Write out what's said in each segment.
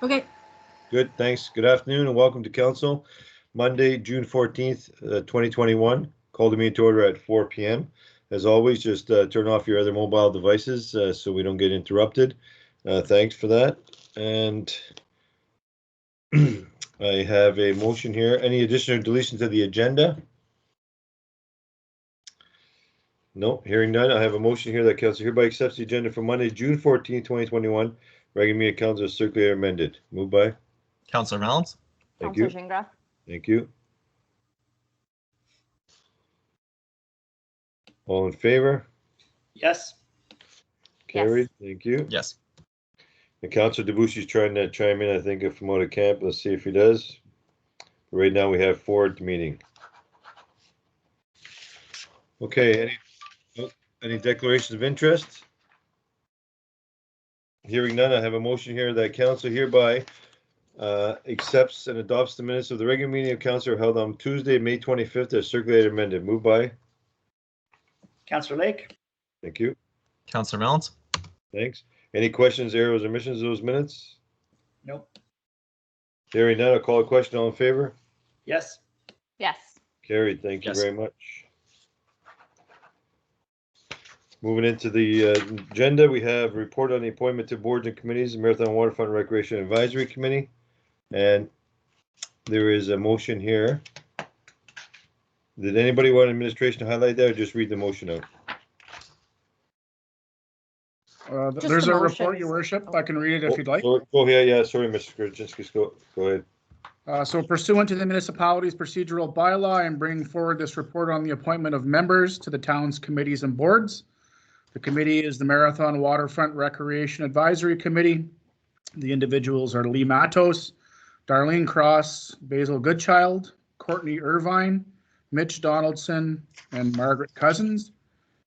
Okay. Good, thanks. Good afternoon and welcome to council. Monday, June 14th, 2021. Call the meeting to order at 4 p.m. As always, just turn off your other mobile devices so we don't get interrupted. Thanks for that. And I have a motion here. Any additional deletion to the agenda? No, hearing none. I have a motion here that council hereby accepts the agenda for Monday, June 14th, 2021. Regular meeting council is circulated amended. Moved by Councillor Malins. Thank you. Gingras. Thank you. All in favor? Yes. Carried. Thank you. Yes. And Councilor Debussy's trying to chime in, I think, from out of camp. Let's see if he does. Right now we have 4 at the meeting. Okay, any declarations of interest? Hearing none, I have a motion here that council hereby accepts and adopts the minutes of the regular meeting of council held on Tuesday, May 25th as circulated amended. Moved by Councillor Lake. Thank you. Councillor Malins. Thanks. Any questions, errors, or omissions of those minutes? Nope. Hearing none, I'll call a question. All in favor? Yes. Yes. Carried. Thank you Yes. very much. Moving into the agenda, we have a report on the appointment to boards and committees, the Marathon Waterfront Recreation Advisory Committee. And there is a motion here. Did anybody want administration to highlight that or just read the motion out? the There's a motion. report, Your Worship. I can read it if you'd like. Oh, yeah, sorry, Mr. Skrzyński, go ahead. So pursuant to the municipality's procedural bylaw, I'm bringing forward this report on the appointment of members to the town's committees and boards. The committee is the Marathon Waterfront Recreation Advisory Committee. The individuals are Lee Matos, Darlene Cross, Basil Goodchild, Courtney Irvine, Mitch Donaldson, and Margaret Cousins.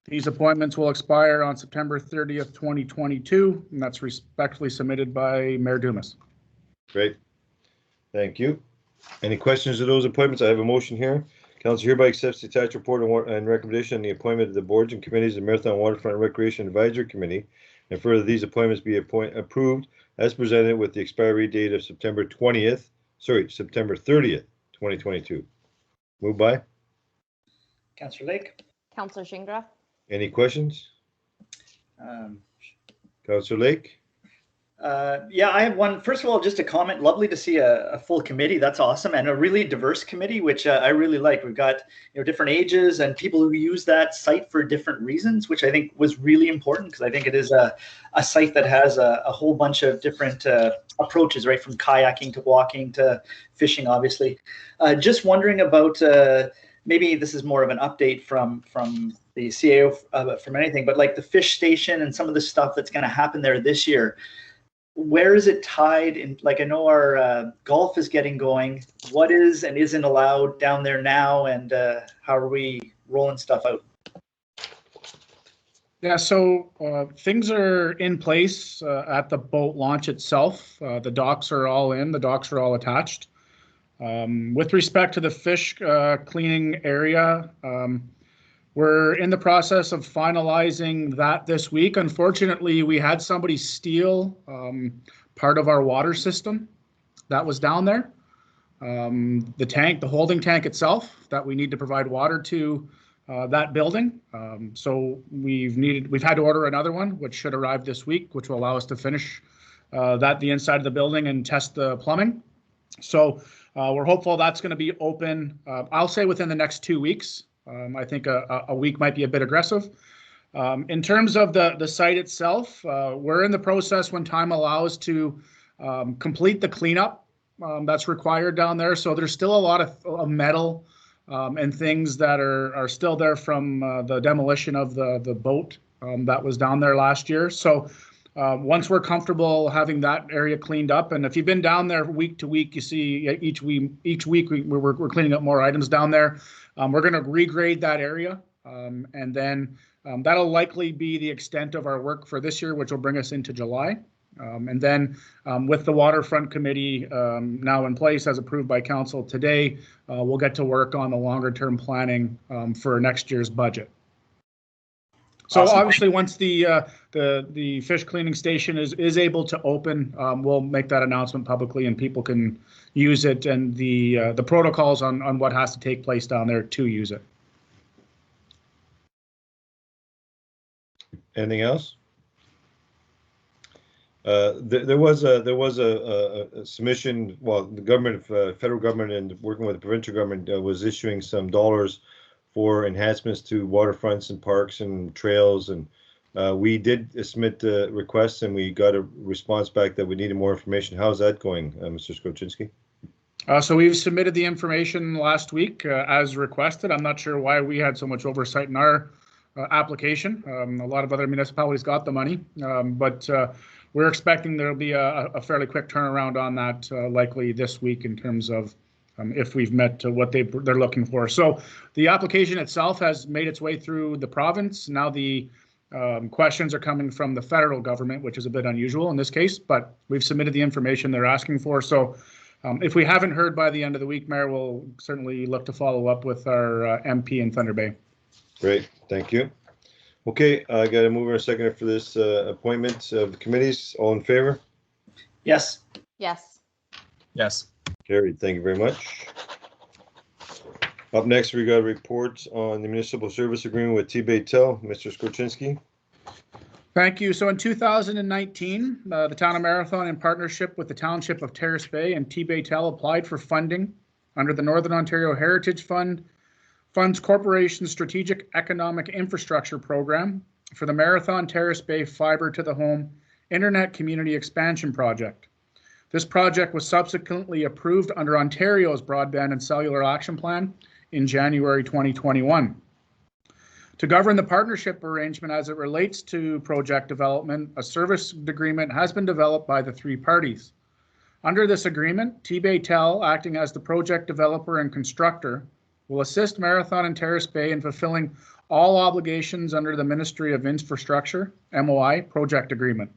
These appointments will expire on September 30th, 2022, and that's respectfully submitted by Mayor Dumas. Great. Thank you. Any questions of those appointments? I have a motion here. Council hereby accepts the attached report and recommendation on the appointment of the boards and committees of the Marathon Waterfront Recreation Advisory Committee, and further these appointments be approved as presented with the expiry date of September 30th, 2022. Moved by Councillor Lake. Councillor Gingras. Any questions? Councillor Lake? Yeah, I have one. First of all, just a comment. Lovely to see a full committee. That's awesome, and a really diverse committee, which I really like. We've got different ages and people who use that site for different reasons, which I think was really important because I think it is a site that has a whole bunch of different approaches, right, from kayaking to walking to fishing, obviously. Just wondering about maybe this is more of an update from the CAO from anything, but like the fish station and some of the stuff that's going to happen there this year. Where is it tied in? Like, I know our golf is getting going. What is and isn't allowed down there now, and how are we rolling stuff out? Yeah, so things are in place at the boat launch itself. The docks are all in, the docks are all attached. With respect to the fish cleaning area, we're in the process of finalizing that this week. Unfortunately, we had somebody steal part of our water system that was down there. The tank, the holding tank itself that we need to provide water to that building. So we've had to order another one, which should arrive this week, which will allow us to finish the inside of the building and test the plumbing. So we're hopeful that's going to be open, I'll say within the next 2 weeks. I think a week might be a bit aggressive. In terms of the site itself, we're in the process when time allows to complete the cleanup that's required down there. So there's still a lot of metal and things that are still there from the demolition of the boat that was down there last year. So once we're comfortable having that area cleaned up, and if you've been down there week to week, you see each week we're cleaning up more items down there. We're going to regrade that area, and then that'll likely be the extent of our work for this year, which will bring us into July. And then with the Waterfront Committee now in place as approved by Council today, we'll get to work on the longer term planning for next year's budget. So awesome. Obviously once the the fish cleaning station is able to open. We'll make that announcement publicly, and people can use it, and the protocols on what has to take place down there to use it. Anything else? There was a submission. Well, the government, federal government, and working with the provincial government, was issuing some dollars for enhancements to waterfronts and parks and trails, and we did submit requests, and we got a response back that we needed more information. How's that going, Mr. Skowczynski? So we've submitted the information last week as requested. I'm not sure why we had so much oversight in our application. A lot of other municipalities got the money, but we're expecting there'll be a fairly quick turnaround on that, likely this week, in terms of if we've met what they're looking for. So the application itself has made its way through the province. Now the questions are coming from the federal government, which is a bit unusual in this case, but we've submitted the information they're asking for. So if we haven't heard by the end of the week, Mayor, we'll certainly look to follow up with our MP in Thunder Bay. Great, thank you. Okay, I got a mover and a seconder for this appointment of the committees. All in favor? Yes. Yes. Yes. Carried. Thank you very much. Up next, we got a report on the municipal service agreement with T-Baytel. Mr. Skowczynski. Thank you. So in 2019, the town of Marathon, in partnership with the township of Terrace Bay and T-Baytel, applied for funding under the Northern Ontario Heritage Funds Corporation Strategic Economic Infrastructure Program for the Marathon Terrace Bay Fiber to the Home Internet Community Expansion Project. This project was subsequently approved under Ontario's Broadband and Cellular Action Plan in January 2021. To govern the partnership arrangement as it relates to project development, a service agreement has been developed by the three parties. Under this agreement, T-Baytel, acting as the project developer and constructor, will assist Marathon and Terrace Bay in fulfilling all obligations under the Ministry of Infrastructure, MOI, project agreement.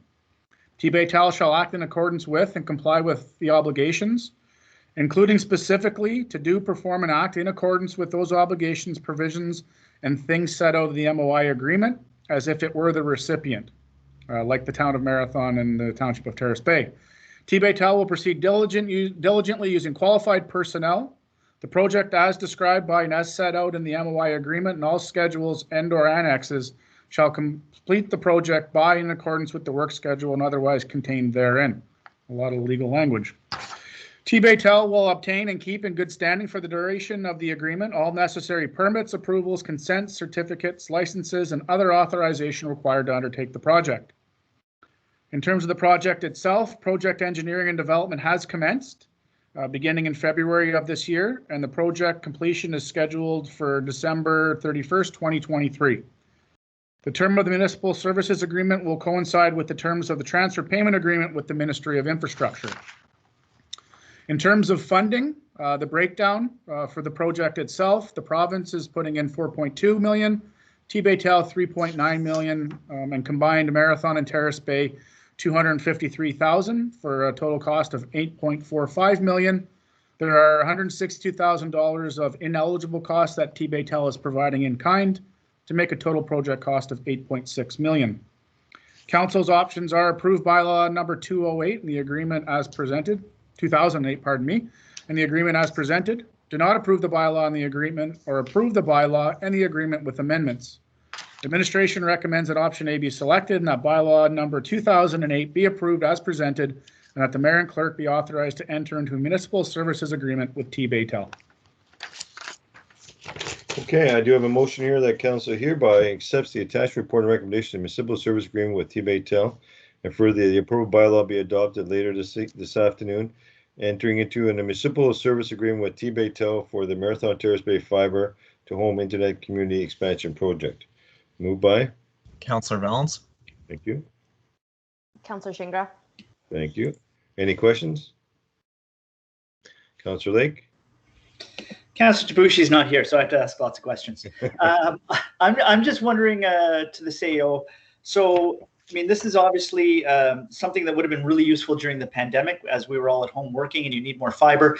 T-Baytel shall act in accordance with and comply with the obligations, including specifically to do, perform, and act in accordance with those obligations, provisions, and things set out of the MOI agreement as if it were the recipient, like the town of Marathon and the township of Terrace Bay. T-Baytel will proceed diligently using qualified personnel. The project as described by and as set out in the MOI agreement and all schedules and/or annexes shall complete the project by in accordance with the work schedule and otherwise contained therein. A lot of legal language. T-Baytel will obtain and keep in good standing for the duration of the agreement all necessary permits, approvals, consents, certificates, licenses, and other authorization required to undertake the project. In terms of the project itself, project engineering and development has commenced beginning in February of this year, and the project completion is scheduled for December 31st, 2023. The term of the municipal services agreement will coincide with the terms of the transfer payment agreement with the Ministry of Infrastructure. In terms of funding, the breakdown for the project itself, the province is putting in 4.2 million, T-Baytel 3.9 million, and combined Marathon and Terrace Bay 253,000 for a total cost of 8.45 million. There are $162,000 of ineligible costs that T-Baytel is providing in kind to make a total project cost of 8.6 million. Council's options are approved bylaw number 208 in the agreement as presented, 2008, pardon me, and the agreement as presented. Do not approve the bylaw and the agreement, or approve the bylaw and the agreement with amendments. Administration recommends that option A be selected and that bylaw number 2008 be approved as presented, and that the mayor and clerk be authorized to enter into a municipal services agreement with T-Baytel. Okay, I do have a motion here that council hereby accepts the attached report and recommendation of municipal service agreement with T-Baytel, and further the approved bylaw be adopted later this afternoon, entering into a municipal service agreement with T-Baytel for the Marathon Terrace Bay Fiber to Home Internet Community Expansion Project. Moved by Councillor Valens. Thank you. Councillor Shingra. Thank you. Any questions? Councillor Lake. Councillor Tabushi's not here, so I have to ask lots of questions. I'm just wondering to the CEO, so I mean, this is obviously something that would have been really useful during the pandemic as we were all at home working and you need more fiber.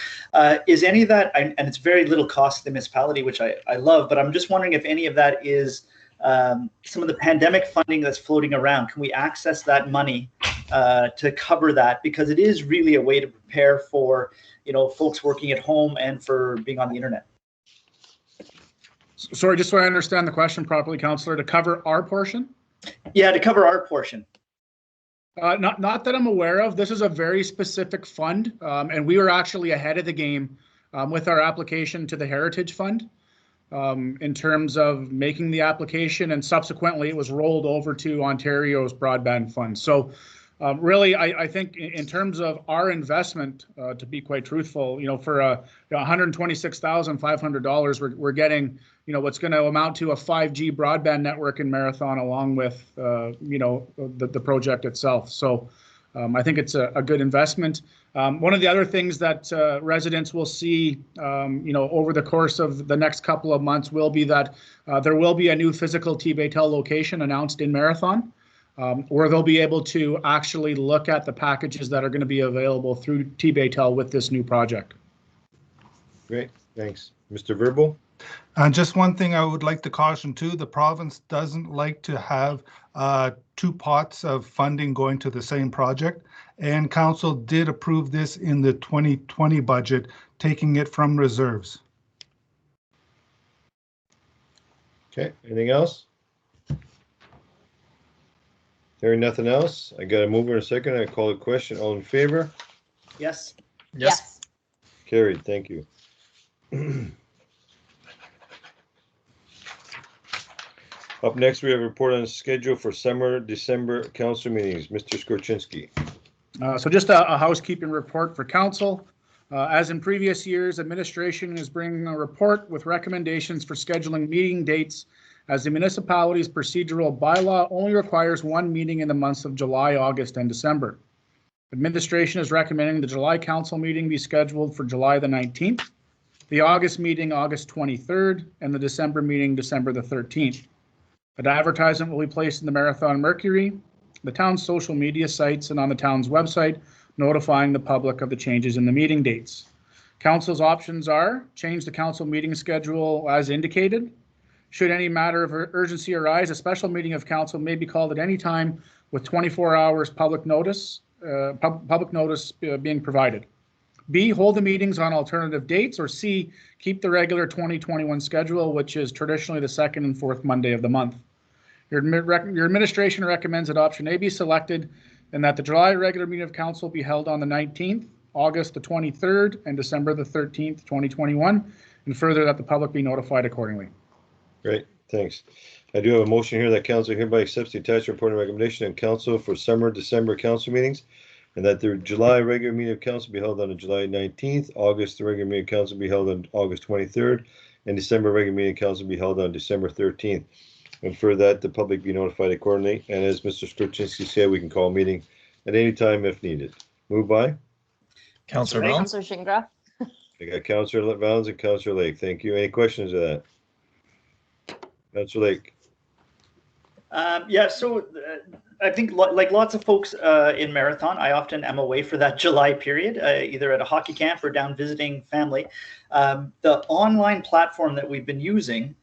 Is any of that, and it's very little cost to the municipality, which I love, but I'm just wondering if any of that is some of the pandemic funding that's floating around. Can we access that money to cover that? Because it is really a way to prepare for, folks working at home and for being on the internet. Sorry, just so I understand the question properly, Councillor, to cover our portion? Yeah, to cover our portion. Not that I'm aware of. This is a very specific fund, and we were actually ahead of the game with our application to the Heritage Fund in terms of making the application, and subsequently it was rolled over to Ontario's broadband fund. So really, I think in terms of our investment, to be quite truthful, for $126,500, we're getting, what's going to amount to a 5G broadband network in Marathon, along with, the project itself. So I think it's a good investment. One of the other things that residents will see, over the course of the next couple of months will be that there will be a new physical T-Baytel location announced in Marathon, where they'll be able to actually look at the packages that are going to be available through T-Baytel with this new project. Great, thanks. Mr. Verbal? Just one thing I would like to caution too, the province doesn't like to have two pots of funding going to the same project, and council did approve this in the 2020 budget, taking it from reserves. Okay, anything else? Hearing nothing else, I got a mover in a second. I call a question. All in favor? Yes. Yes. Carried, thank you. Up next, we have a report on the schedule for summer, December council meetings. Mr. Skorczynski. So just a housekeeping report for council. As in previous years, administration is bringing a report with recommendations for scheduling meeting dates, as the municipality's procedural bylaw only requires one meeting in the months of July, August, and December. Administration is recommending the July council meeting be scheduled for July the 19th, the August meeting August 23rd, and the December meeting December the 13th. An advertisement will be placed in the Marathon Mercury, the town's social media sites, and on the town's website, notifying the public of the changes in the meeting dates. Council's options are change the council meeting schedule as indicated. Should any matter of urgency arise, a special meeting of council may be called at any time with 24 hours public notice being provided. B, hold the meetings on alternative dates, or C, keep the regular 2021 schedule, which is traditionally the second and fourth Monday of the month. Your administration recommends that option A be selected and that the July regular meeting of council be held on the 19th, August the 23rd, and December the 13th, 2021, and further that the public be notified accordingly. Great, thanks. I do have a motion here that council hereby accepts the attached report and recommendation of council for summer, December council meetings, and that the July regular meeting of council be held on the July 19th, August the regular meeting of council be held on August 23rd, and December regular meeting of council be held on December 13th. And for that, the public be notified accordingly. And as Mr. Skorczynski said, we can call a meeting at any time if needed. Moved by Councillor Valens? Councillor Shingra. I got Councillor Valens and Councillor Lake. Thank you. Any questions of that? Councillor Lake. Yeah, so I think like lots of folks in Marathon, I often am away for that July period, either at a hockey camp or down visiting family. The online platform that we've been using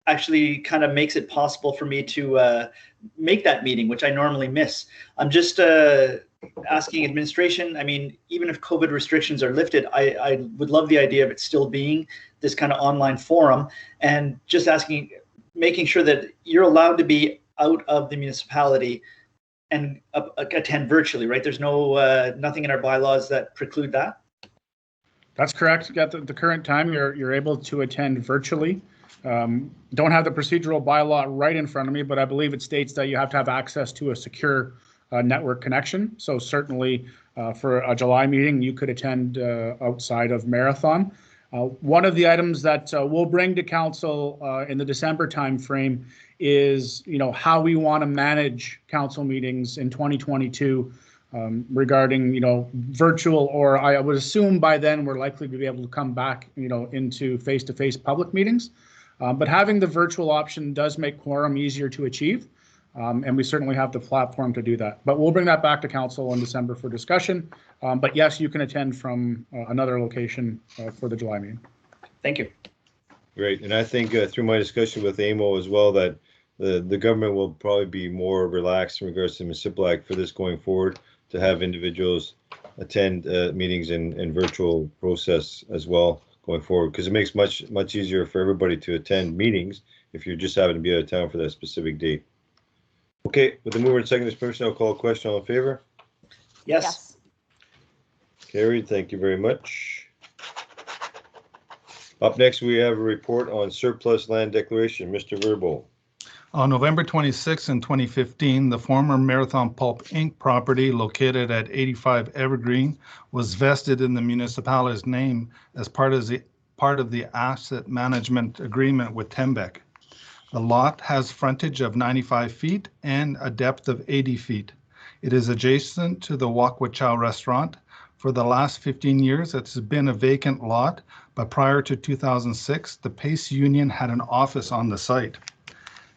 actually kind of makes it possible for me to make that meeting, which I normally miss. I'm just asking administration, I mean, even if COVID restrictions are lifted, I would love the idea of it still being this kind of online forum, and just making sure that you're allowed to be out of the municipality and attend virtually, right? There's nothing in our bylaws that preclude that. That's correct. At the current time, you're able to attend virtually. Don't have the procedural bylaw right in front of me, but I believe it states that you have to have access to a secure network connection. So certainly for a July meeting, you could attend outside of Marathon. One of the items that we'll bring to council in the December timeframe is, how we want to manage council meetings in 2022 regarding, virtual, or I would assume by then we're likely to be able to come back, into face-to-face public meetings. But having the virtual option does make quorum easier to achieve, and we certainly have the platform to do that. But we'll bring that back to council in December for discussion. But yes, you can attend from another location for the July meeting. Thank you. Great, and I think through my discussion with AMO as well, that the government will probably be more relaxed in regards to the municipal act for this going forward, to have individuals attend meetings in virtual process as well going forward, because it makes much easier for everybody to attend meetings if you're just having to be out of town for that specific date. Okay, with the mover and second permission, I'll call a question. All in favor? Yes. Yes. Carried. Thank you very much. Up next, we have a report on surplus land declaration. Mr. Verbo. On November 26 in 2015, the former Marathon Pulp Inc. property located at 85 Evergreen was vested in the municipality's name as part of the asset management agreement with Tembec. The lot has frontage of 95 feet and a depth of 80 feet. It is adjacent to the Wok Wah Chow restaurant. For the last 15 years, it's been a vacant lot, but prior to 2006, the Pace Union had an office on the site.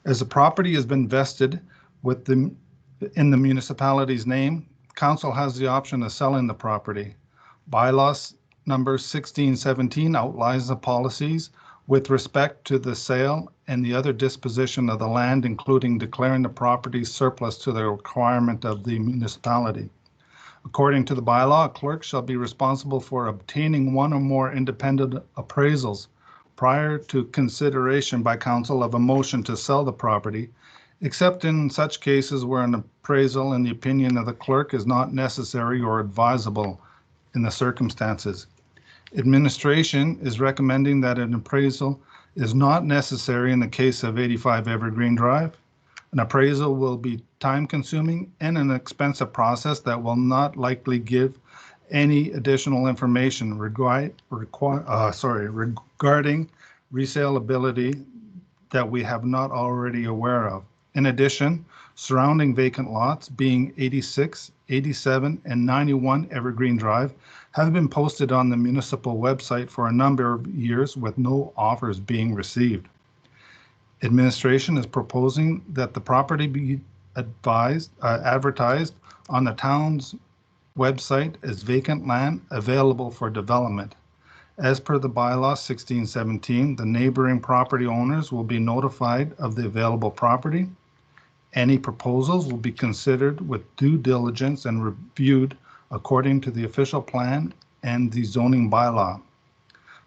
As the property has been vested in the municipality's name, council has the option of selling the property. Bylaws number 1617 outlines the policies with respect to the sale and the other disposition of the land, including declaring the property surplus to the requirement of the municipality. According to the bylaw, a clerk shall be responsible for obtaining one or more independent appraisals prior to consideration by council of a motion to sell the property, except in such cases where an appraisal in the opinion of the clerk is not necessary or advisable in the circumstances. Administration is recommending that an appraisal is not necessary in the case of 85 Evergreen Drive. An appraisal will be time-consuming and an expensive process that will not likely give any additional information regarding resaleability that we have not already aware of. In addition, surrounding vacant lots, being 86, 87, and 91 Evergreen Drive, have been posted on the municipal website for a number of years with no offers being received. Administration is proposing that the property be advertised on the town's website as vacant land available for development. As per the bylaw 1617, the neighboring property owners will be notified of the available property. Any proposals will be considered with due diligence and reviewed according to the official plan and the zoning bylaw.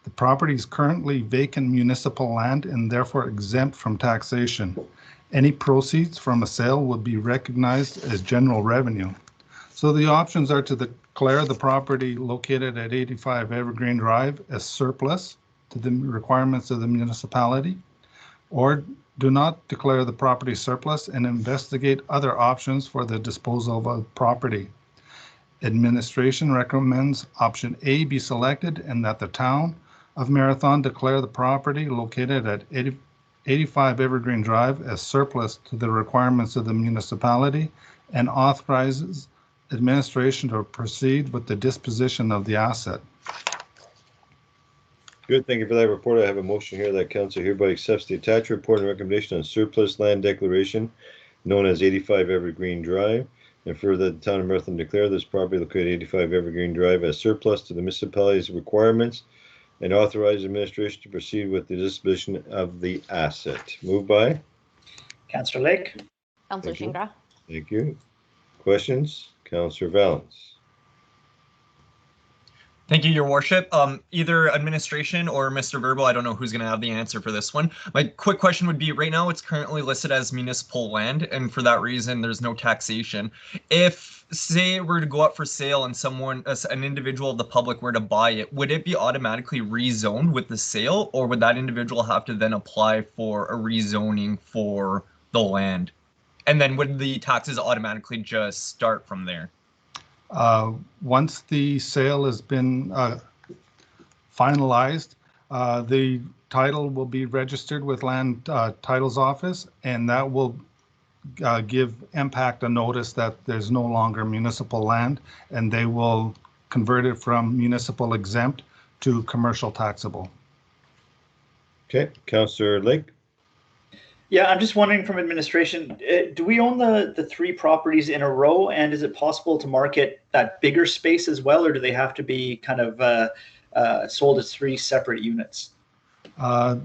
The property is currently vacant municipal land and therefore exempt from taxation. Any proceeds from a sale would be recognized as general revenue. So the options are to declare the property located at 85 Evergreen Drive as surplus to the requirements of the municipality, or do not declare the property surplus and investigate other options for the disposal of a property. Administration recommends option A be selected and that the town of Marathon declare the property located at 85 Evergreen Drive as surplus to the requirements of the municipality and authorizes administration to proceed with the disposition of the asset. Good, thank you for that report. I have a motion here that council hereby accepts the attached report and recommendation on surplus land declaration known as 85 Evergreen Drive, and further that the town of Marathon declare this property located at 85 Evergreen Drive as surplus to the municipality's requirements and authorize administration to proceed with the disposition of the asset. Moved by Councillor Lake. Councillor Thank you. Shingra. Thank you. Questions? Councillor Valens. Thank you, Your Worship. Either administration or Mr. Verbo, I don't know who's going to have the answer for this one. My quick question would be, right now it's currently listed as municipal land, and for that reason, there's no taxation. If, say, it were to go up for sale and an individual of the public were to buy it, would it be automatically rezoned with the sale, or would that individual have to then apply for a rezoning for the land? And then would the taxes automatically just start from there? Once the sale has been finalized, the title will be registered with Land Titles Office, and that will give Impact a notice that there's no longer municipal land, and they will convert it from municipal exempt to commercial taxable. Okay, Councillor Lake. Yeah, I'm just wondering from administration, do we own the three properties in a row, and is it possible to market that bigger space as well, or do they have to be kind of sold as three separate units? There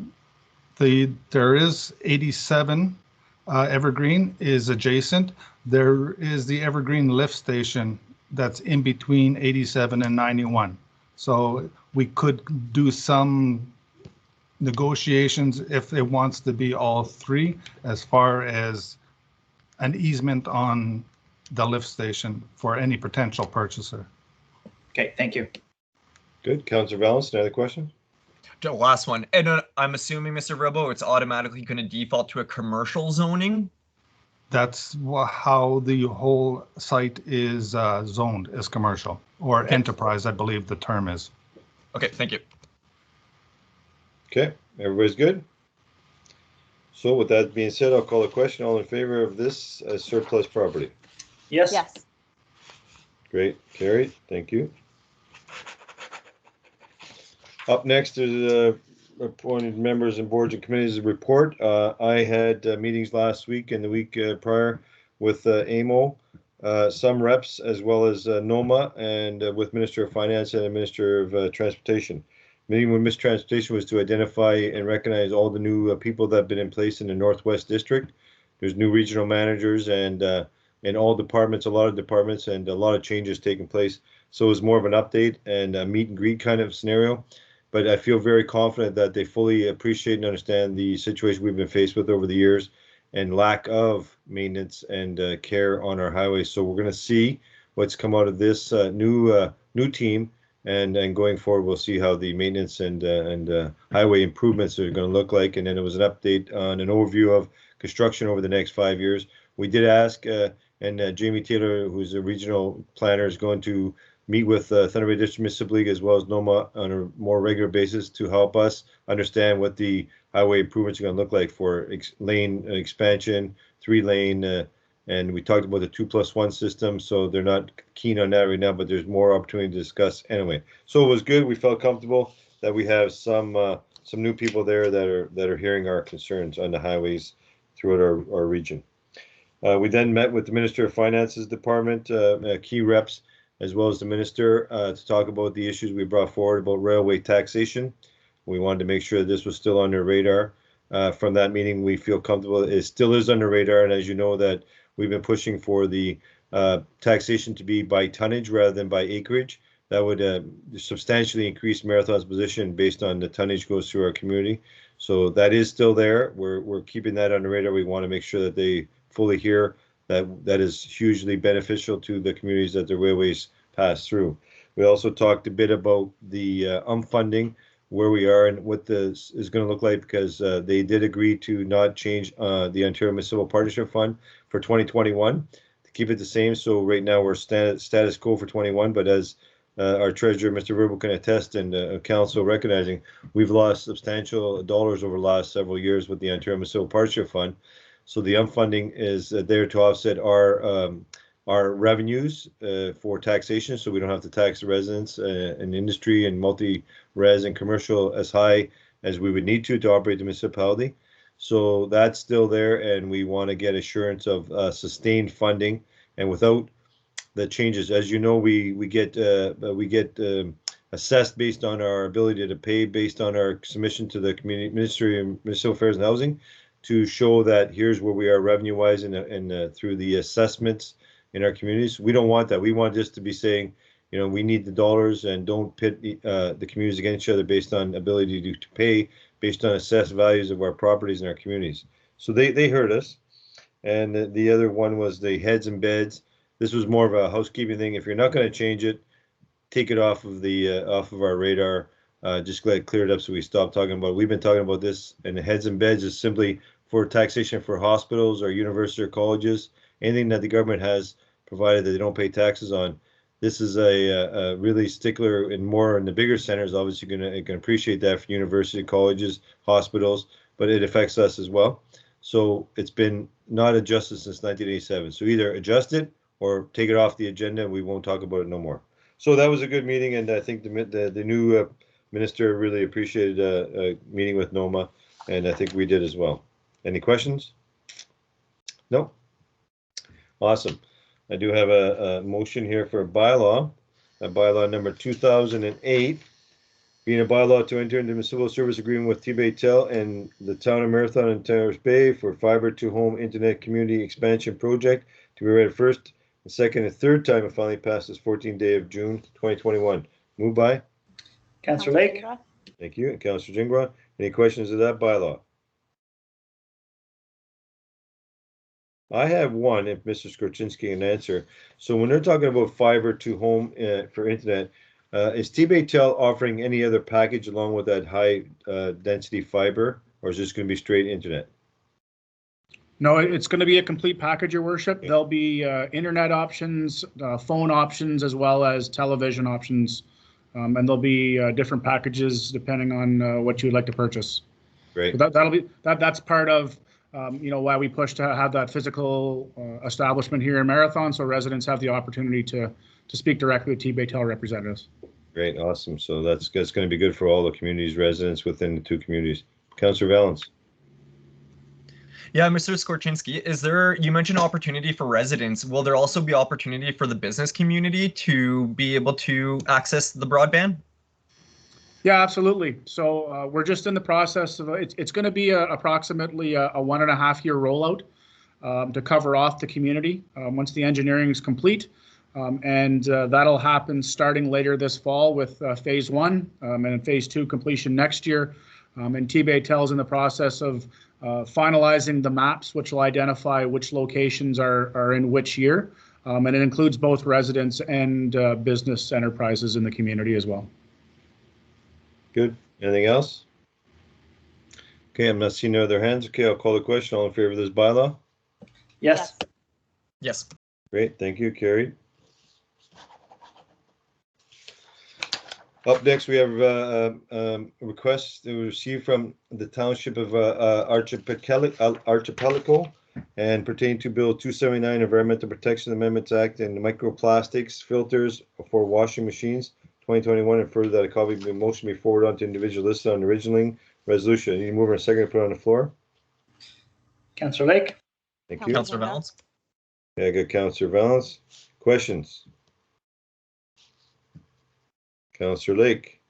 is 87 Evergreen is adjacent. There is the Evergreen lift station that's in between 87 and 91. So we could do some negotiations if it wants to be all three, as far as an easement on the lift station for any potential purchaser. Okay, thank you. Good. Councillor Valens, another question? The last one, and I'm assuming, Mr. Verbo, it's automatically going to default to a commercial zoning. That's how the whole site is zoned as commercial, or Okay. enterprise, I believe the term is. Okay, thank you. Okay, everybody's good? So with that being said, I'll call a question. All in favor of this as surplus property? Yes. Yes. Great, carried. Thank you. Up next is appointed members and boards and committees report. I had meetings last week and the week prior with AMO, some reps, as well as NOMA, and with Minister of Finance and Minister of Transportation. Meeting with Minister of Transportation was to identify and recognize all the new people that have been in place in the Northwest District. There's new regional managers and in all departments, a lot of departments, and a lot of changes taking place. So it was more of an update and a meet and greet kind of scenario. But I feel very confident that they fully appreciate and understand the situation we've been faced with over the years and lack of maintenance and care on our highways. So we're going to see what's come out of this new team, and going forward, we'll see how the maintenance and highway improvements are going to look like. And then it was an update on an overview of construction over the next 5 years. We did ask, and Jamie Taylor, who's a regional planner, is going to meet with Thunder Bay District Municipal League as well as NOMA on a more regular basis to help us understand what the highway improvements are going to look like for lane expansion, 3-lane, and we talked about the 2+1 system, so they're not keen on that right now, but there's more opportunity to discuss anyway. So it was good. We felt comfortable that we have some new people there that are hearing our concerns on the highways throughout our region. We then met with the Minister of Finance's department, key reps, as well as the minister, to talk about the issues we brought forward about railway taxation. We wanted to make sure that this was still on their radar. From that meeting, we feel comfortable. It still is on the radar, and as you know, that we've been pushing for the taxation to be by tonnage rather than by acreage. That would substantially increase Marathon's position based on the tonnage goes through our community. So that is still there. We're keeping that on the radar. We want to make sure that they fully hear that is hugely beneficial to the communities that the railways pass through. We also talked a bit about the funding, where we are and what this is going to look like, because they did agree to not change the Ontario Municipal Partnership Fund for 2021, to keep it the same. So right now we're status quo for 21, but as our treasurer, Mr. Verbo, can attest, and council recognizing, we've lost substantial dollars over the last several years with the Ontario Municipal Partnership Fund. So the funding is there to offset our revenues for taxation, so we don't have to tax the residents and industry and multi-res and commercial as high as we would need to operate the municipality. So that's still there, and we want to get assurance of sustained funding. And without the changes, as you know, we get assessed based on our ability to pay, based on our submission to the Community Ministry of Municipal Affairs and Housing, to show that here's where we are revenue-wise and through the assessments in our communities. We don't want that. We want just to be saying, you know, we need the dollars, and don't pit the communities against each other based on ability to pay, based on assessed values of our properties in our communities. So they heard us. And the other one was the heads and beds. This was more of a housekeeping thing. If you're not going to change it, take it off of our radar. Just let it clear it up so we stop talking about it. We've been talking about this, and the heads and beds is simply for taxation for hospitals or university or colleges, anything that the government has provided that they don't pay taxes on. This is a really stickler, and more in the bigger centers. Obviously, you can appreciate that for university, colleges, hospitals, but it affects us as well. So it's been not adjusted since 1987. So either adjust it or take it off the agenda, and we won't talk about it no more. So that was a good meeting, and I think the new minister really appreciated meeting with NOMA, and I think we did as well. Any questions? No? Awesome. I do have a motion here for a bylaw number 2008, being a bylaw to enter into a civil service agreement with T-Bay-Tel and the town of Marathon and Terrace Bay for fiber to home internet community expansion project to be read first, the second and third time it finally passed this 14th day of June 2021. Moved by? Councillor Lake. Gingras? Thank you. And Councillor Gingras. Any questions of that bylaw? I have one, if Mr. Skorczynski can answer. So when they're talking about fiber to home for internet, is T-Bay-Tel offering any other package along with that high density fiber, or is this going to be straight internet? No, it's going to be a complete package, Your Worship. There'll be internet options, phone options, as well as television options. And there'll be different packages depending on what you would like to purchase. Great. So that's part of why we push to have that physical establishment here in Marathon, so residents have the opportunity to speak directly with T-Bay-Tel representatives. Great, awesome. So that's going to be good for all the communities, residents within the two communities. Councillor Valens. Yeah, Mr. Skorczynski, you mentioned opportunity for residents. Will there also be opportunity for the business community to be able to access the broadband? Yeah, absolutely. So we're just in the process of it's going to be approximately a 1.5-year rollout to cover off the community once the engineering is complete. And that'll happen starting later this fall with phase 1 and phase 2 completion next year. And T-Bay-Tel is in the process of finalizing the maps, which will identify which locations are in which year. And it includes both residents and business enterprises in the community as well. Good. Anything else? Okay, I'm not seeing no other hands. Okay, I'll call the question. All in favor of this bylaw? Yes. Yes. Great, thank you. Carried. Up next, we have a request that we received from the Township of Archipelago and pertaining to Bill 279, Environmental Protection Amendments Act and microplastics filters for washing machines, 2021, and further that a copy of the motion be forwarded on to individual listed on the original resolution. I need to move in a second to put it on the floor. Councillor Lake. Thank you. Councillor Valens. Yeah, good. Councillor Valens. Questions? Councillor Lake.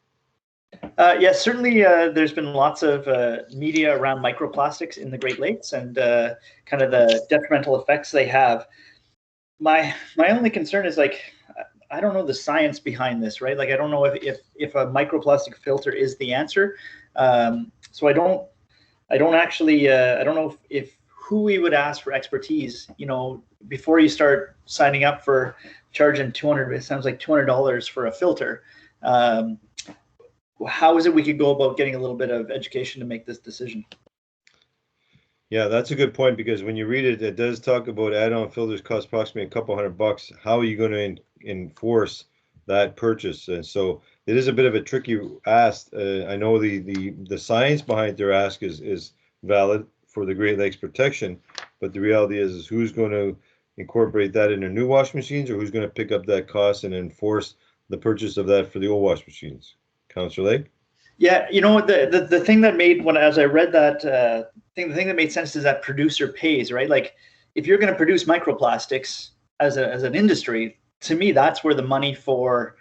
Yes, certainly there's been lots of media around microplastics in the Great Lakes and kind of the detrimental effects they have. My only concern is, like, I don't know the science behind this, right? Like, I don't know if a microplastic filter is the answer. So I don't actually I don't know if who we would ask for expertise, before you start signing up for charging $200, it sounds like $200 for a filter. How is it we could go about getting a little bit of education to make this decision? Yeah, that's a good point, because when you read it, it does talk about add-on filters cost approximately a couple $100. How are you going to enforce that purchase? And so it is a bit of a tricky ask. I know the science behind their ask is valid for the Great Lakes protection, but the reality is who's going to incorporate that in their new washing machines, or who's going to pick up that cost and enforce the purchase of that for the old washing machines? Councillor Lake? Yeah, the thing that made, as I read that thing, the thing that made sense is that producer pays, right? Like, if you're going to produce microplastics as an industry, to me, that's where the money for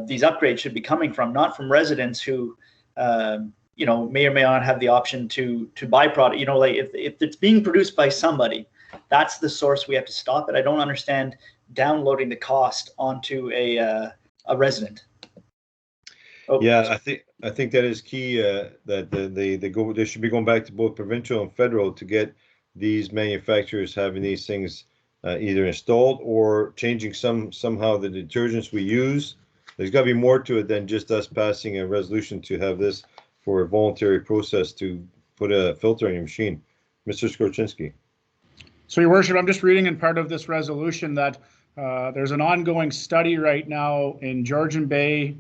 these upgrades should be coming from, not from residents who, may or may not have the option to buy product. Like, if it's being produced by somebody, that's the source. We have to stop it. I don't understand downloading the cost onto a resident. Oh, yeah, I think that is key. That they should be going back to both provincial and federal to get these manufacturers having these things either installed or changing somehow the detergents we use. There's got to be more to it than just us passing a resolution to have this for a voluntary process to put a filter on your machine. Mr. Skorczynski. So, Your Worship, I'm just reading in part of this resolution that there's an ongoing study right now in Georgian Bay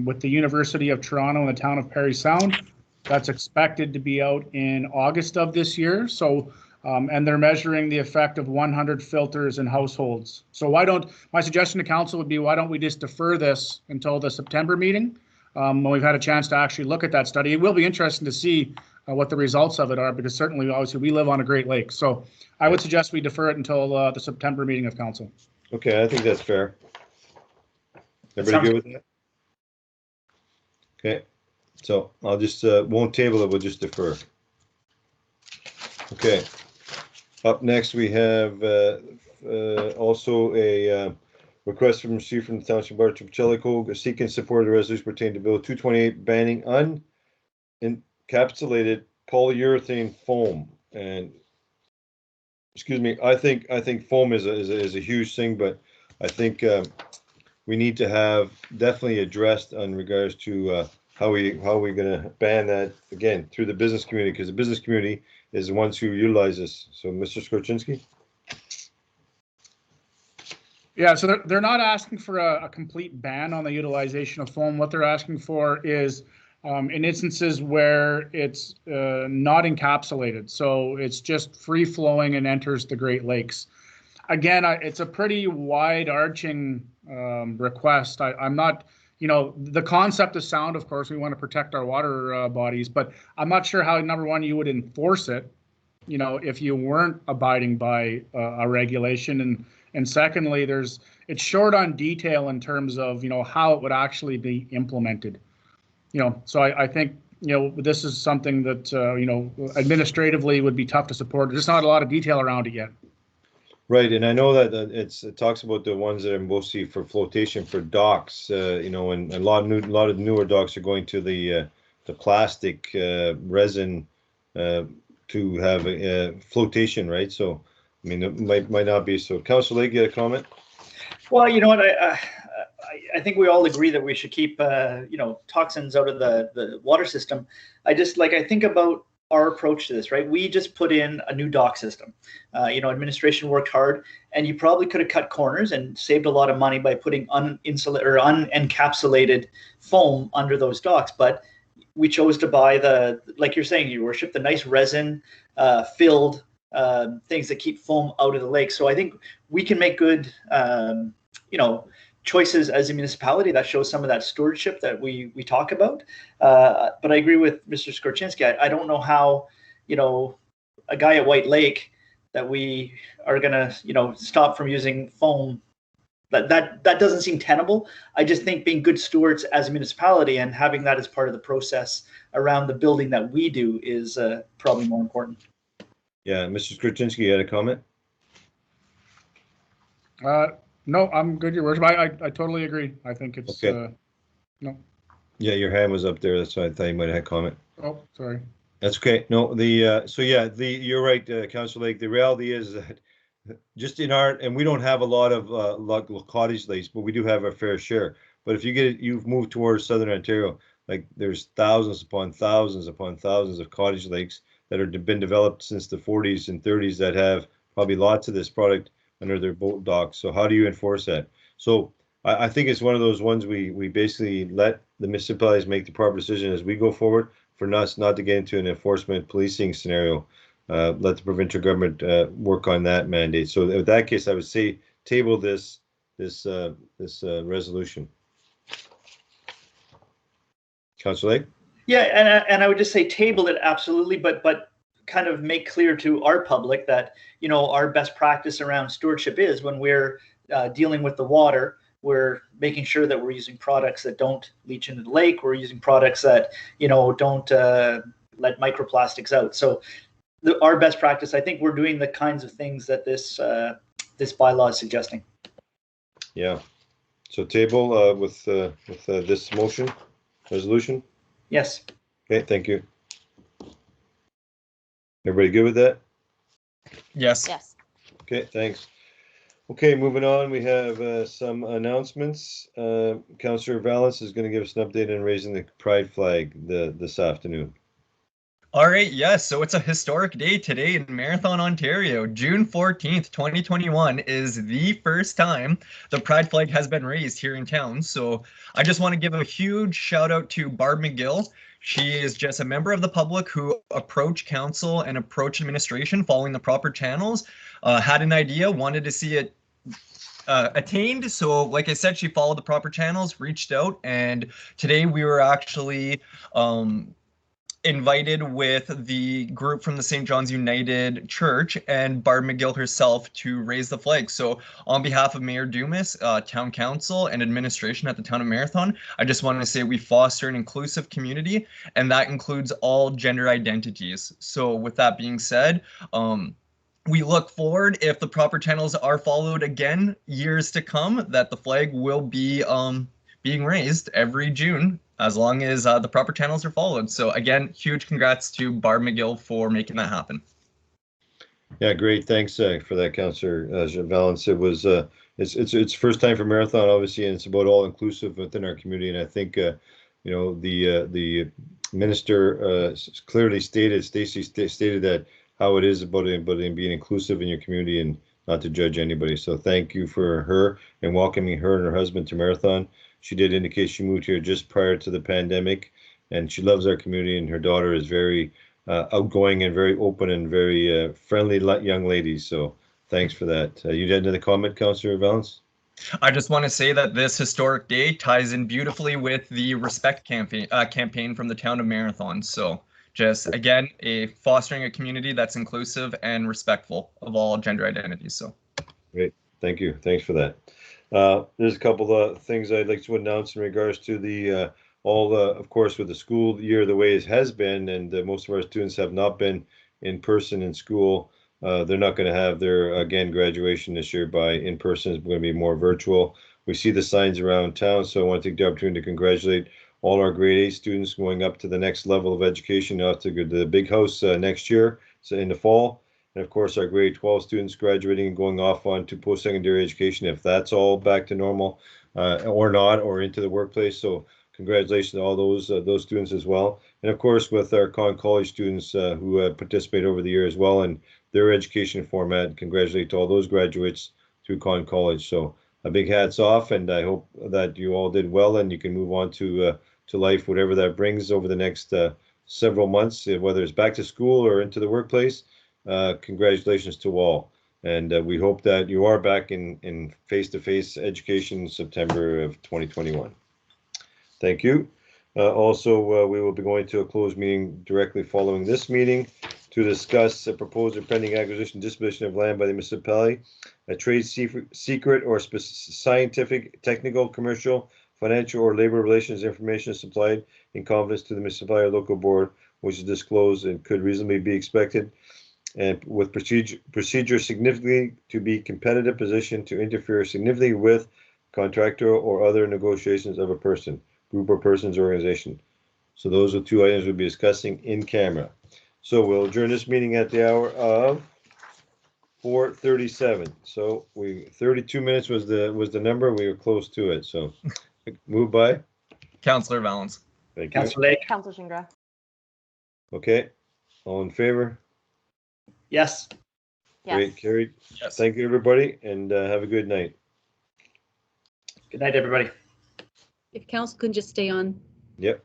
with the University of Toronto and the town of Parry Sound that's expected to be out in August of this year. So, and they're measuring the effect of 100 filters in households. So my suggestion to council would be, why don't we just defer this until the September meeting when we've had a chance to actually look at that study. It will be interesting to see what the results of it are, because certainly, obviously, we live on a Great Lake. So I would suggest we defer it until the September meeting of council. Okay, I think that's fair. Everybody good with that? Okay, so I'll just, won't table it, we'll just defer. Okay, up next we have also a request from received from the Township Board of Pacheco seeking support of the resolution pertaining to Bill 228 banning unencapsulated polyurethane foam. And excuse me, I think foam is a huge thing, but I think we need to have definitely addressed in regards to how we're going to ban that again through the business community, because the business community is the ones who utilize this. So, Mr. Skorczynski? Yeah, so they're not asking for a complete ban on the utilization of foam. What they're asking for is in instances where it's not encapsulated, so it's just free flowing and enters the Great Lakes. Again, it's a pretty wide arching request. I'm not, the concept is sound, of course, we want to protect our water bodies, but I'm not sure how, number one, you would enforce it, if you weren't abiding by a regulation. And secondly, it's short on detail in terms of, how it would actually be implemented. So I think, this is something that, administratively would be tough to support. There's not a lot of detail around it yet. Right, and I know that it talks about the ones that are mostly for flotation for docks, and a lot of newer docks are going to the plastic resin to have flotation, right? So, I mean, it might not be so. Councillor Lake, you had a comment? Well, you know what, I think we all agree that we should keep toxins out of the water system. I think about our approach to this, right? We just put in a new dock system. Administration worked hard, and you probably could have cut corners and saved a lot of money by putting unencapsulated foam under those docks. But we chose to buy like you're saying, your worship, the nice resin filled things that keep foam out of the lake. So I think we can make good, choices as a municipality that shows some of that stewardship that we talk about. But I agree with Mr. Skorczynski. I don't know how, a guy at White Lake that we are going to, stop from using foam. That doesn't seem tenable. I just think being good stewards as a municipality and having that as part of the process around the building that we do is probably more important. Yeah, Mr. Skorczynski, you had a comment? No, I'm good, Your Worship. I totally agree. I think it's okay. No. Yeah, your hand was up there. That's why I thought you might have had a comment. Oh, sorry. That's okay. No, you're right, Councillor Lake. The reality is that just in our, and we don't have a lot of cottage lakes, but we do have our fair share. But if you've moved towards Southern Ontario, like there's thousands upon thousands upon thousands of cottage lakes that have been developed since the 40s and 30s that have probably lots of this product under their boat docks. So how do you enforce that? So I think it's one of those ones we basically let the municipalities make the proper decision as we go forward, for us not to get into an enforcement policing scenario. Let the provincial government work on that mandate. So in that case, I would say table this resolution. Councillor Lake? Yeah, and I would just say table it, absolutely, but kind of make clear to our public that, our best practice around stewardship is when we're dealing with the water, we're making sure that we're using products that don't leach into the lake. We're using products that, don't let microplastics out. So our best practice, I think we're doing the kinds of things that this bylaw is suggesting. Yeah. So table with this resolution? Yes. Okay, thank you. Everybody good with that? Yes. Yes. Okay, thanks. Okay, moving on, we have some announcements. Councillor Valance is going to give us an update on raising the pride flag this afternoon. All right, yes. So it's a historic day today in Marathon, Ontario. June 14th, 2021 is the first time the pride flag has been raised here in town. So I just want to give a huge shout out to Barb McGill. She is just a member of the public who approached council and approached administration following the proper channels, had an idea, wanted to see it attained. So like I said, she followed the proper channels, reached out, and today we were actually invited with the group from the St. John's United Church and Barb McGill herself to raise the flag. So on behalf of Mayor Dumas, Town Council, and administration at the Town of Marathon, I just want to say we foster an inclusive community, and that includes all gender identities. So with that being said, we look forward, if the proper channels are followed again, years to come, that the flag will be being raised every June, as long as the proper channels are followed. So again, huge congrats to Barb McGill for making that happen. Yeah, great. Thanks for that, Councillor Valence. It was it's first time for Marathon, obviously, and it's about all inclusive within our community. And I think you know, the minister clearly stated, Stacey stated that how it is about being inclusive in your community and not to judge anybody. So thank you for her and welcoming her and her husband to Marathon. She did indicate she moved here just prior to the pandemic, and she loves our community, and her daughter is very outgoing and very open and very friendly young lady. So thanks for that. You had another comment, Councillor Valence? I just want to say that this historic day ties in beautifully with the Respect campaign from the Town of Marathon. So just, again, fostering a community that's inclusive and respectful of all gender identities. So great. Thank you. Thanks for that. There's a couple of things I'd like to announce in regards to the of course, with the school year the way it has been, and most of our students have not been in person in school. They're not going to have their, again, graduation this year by in person. It's going to be more virtual. We see the signs around town, so I want to take the opportunity to congratulate all our grade 8 students going up to the next level of education, out to the big house next year, so in the fall. And of course, our grade 12 students graduating and going off on to post-secondary education, if that's all back to normal or not, or into the workplace. So congratulations to all those students as well. And of course, with our Con College students who participate over the year as well in their education format, congratulate to all those graduates through Con College. So a big hats off, and I hope that you all did well and you can move on to life, whatever that brings over the next several months, whether it's back to school or into the workplace. Congratulations to all, and we hope that you are back in face-to-face education in September of 2021. Thank you. Also, we will be going to a closed meeting directly following this meeting to discuss a proposed or pending acquisition disposition of land by the municipality, a trade secret or scientific, technical, commercial, financial, or labor relations information supplied in confidence to the municipality or local board, which is disclosed and could reasonably be expected, and with procedure significantly to be competitive position to interfere significantly with contractor or other negotiations of a person, group or person's organization. So those are two items we'll be discussing in camera. So we'll adjourn this meeting at the hour of 4:37. So 32 minutes was the number. We were close to it. So move by Councillor Valence. Thank you. Councillor Lake? Councillor Shingra? Okay. All in favor? Yes. Yes. Great, carried. Yes. Thank you, everybody, and have a good night. Good night, everybody. If council can just stay on. Yep.